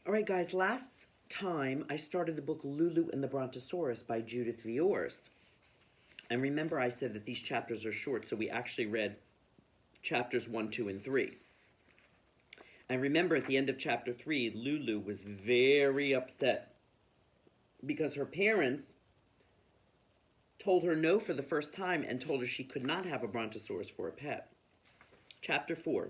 All right, guys, last time I started the book Lulu and the Brontosaurus by Judith Viorst. And remember, I said that these chapters are short, so we actually read chapters 1, 2, and 3. And remember, at the end of chapter 3, Lulu was very upset because her parents told her no for the first time and told her she could not have a Brontosaurus for a pet. Chapter 4.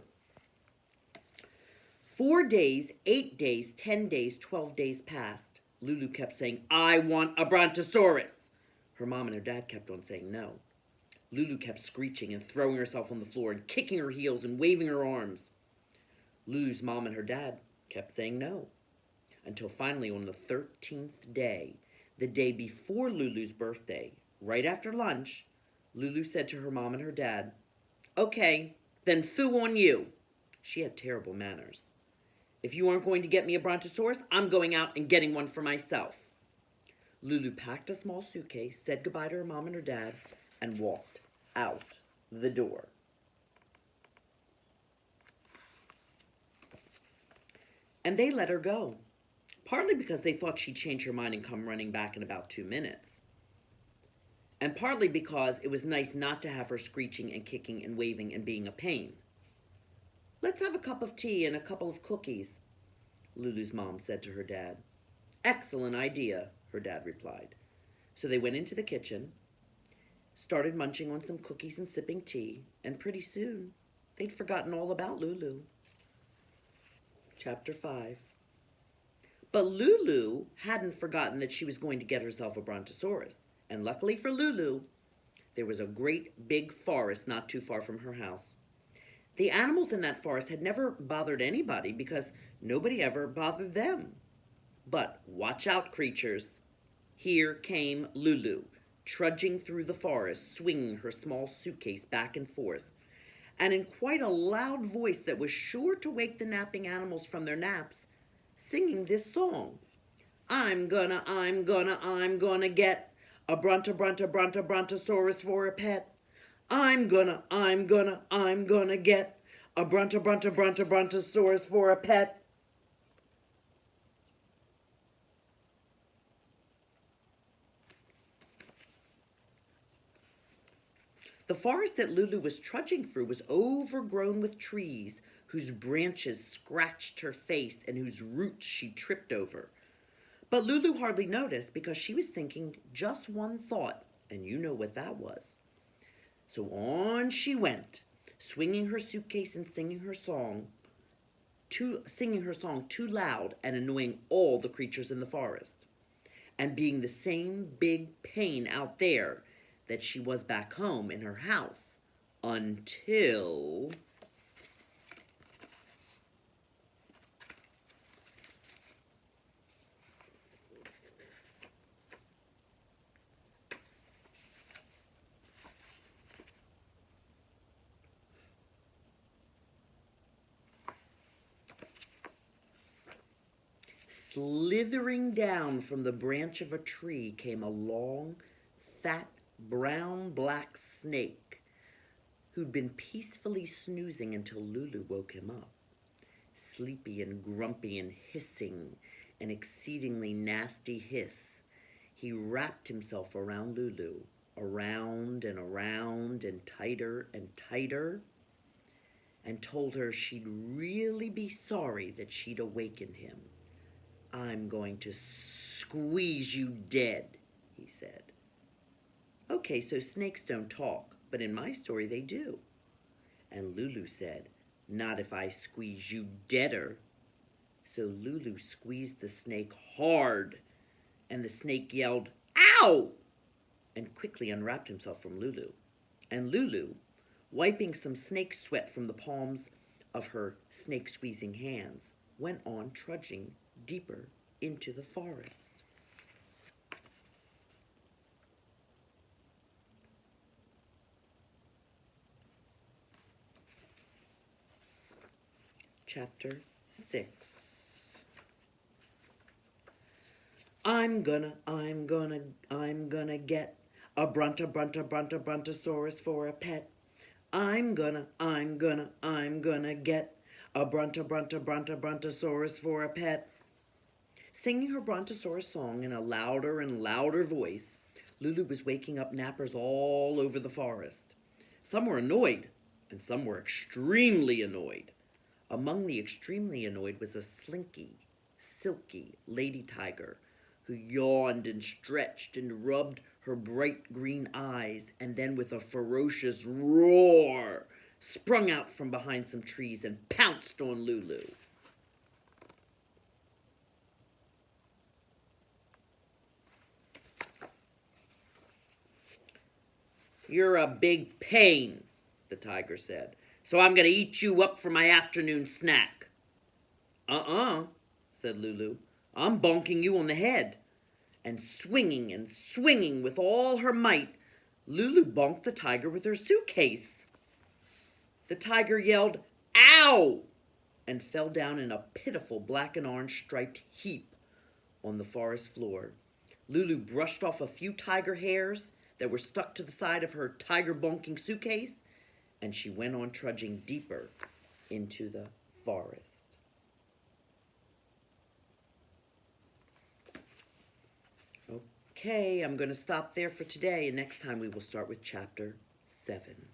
4 days, 8 days, 10 days, 12 days passed. Lulu kept saying, I want a Brontosaurus. Her mom and her dad kept on saying no. Lulu kept screeching and throwing herself on the floor and kicking her heels and waving her arms. Lulu's mom and her dad kept saying no. Until finally on the 13th day, the day before Lulu's birthday, right after lunch, Lulu said to her mom and her dad, Okay, then foo on you. She had terrible manners. If you aren't going to get me a Brontosaurus, I'm going out and getting one for myself. Lulu packed a small suitcase, said goodbye to her mom and her dad, and walked out the door. And they let her go, partly because they thought she'd change her mind and come running back in about 2 minutes, and partly because it was nice not to have her screeching and kicking and waving and being a pain. Let's have a cup of tea and a couple of cookies, Lulu's mom said to her dad. Excellent idea, her dad replied. So they went into the kitchen, started munching on some cookies and sipping tea, and pretty soon they'd forgotten all about Lulu. Chapter 5. But Lulu hadn't forgotten that she was going to get herself a Brontosaurus, and luckily for Lulu, there was a great big forest not too far from her house. The animals in that forest had never bothered anybody because nobody ever bothered them. But watch out, creatures. Here came Lulu, trudging through the forest, swinging her small suitcase back and forth, and in quite a loud voice that was sure to wake the napping animals from their naps, singing this song. I'm gonna get a Brontosaurus for a pet. I'm gonna get a Brontosaurus for a pet. The forest that Lulu was trudging through was overgrown with trees whose branches scratched her face and whose roots she tripped over. But Lulu hardly noticed because she was thinking just one thought, and you know what that was. So on she went, swinging her suitcase and singing her song too loud and annoying all the creatures in the forest, and being the same big pain out there that she was back home in her house, until... Slithering down from the branch of a tree came a long, fat, brown-black snake who'd been peacefully snoozing until Lulu woke him up. Sleepy and grumpy and hissing, an exceedingly nasty hiss, he wrapped himself around Lulu, around and tighter, and told her she'd really be sorry that she'd awakened him. I'm going to squeeze you dead, he said. Okay, so snakes don't talk, but in my story they do. And Lulu said, not if I squeeze you deader. So Lulu squeezed the snake hard, and the snake yelled, Ow! And quickly unwrapped himself from Lulu. And Lulu, wiping some snake sweat from the palms of her snake-squeezing hands, went on trudging deeper into the forest. Chapter 6. I'm gonna get a Brontosaurus for a pet. I'm gonna get a Brontosaurus for a pet. Singing her Brontosaurus song in a louder and louder voice, Lulu was waking up nappers all over the forest. Some were annoyed, and some were extremely annoyed. Among the extremely annoyed was a slinky, silky lady tiger who yawned and stretched and rubbed her bright green eyes, and then with a ferocious roar sprung out from behind some trees and pounced on Lulu. "You're a big pain," the tiger said, "so I'm going to eat you up for my afternoon snack." Said Lulu. "I'm bonking you on the head." And swinging with all her might, Lulu bonked the tiger with her suitcase. The tiger yelled, "Ow!" and fell down in a pitiful black and orange striped heap on the forest floor. Lulu brushed off a few tiger hairs that were stuck to the side of her tiger bonking suitcase, and she went on trudging deeper into the forest. Okay, I'm going to stop there for today, and next time we will start with chapter 7.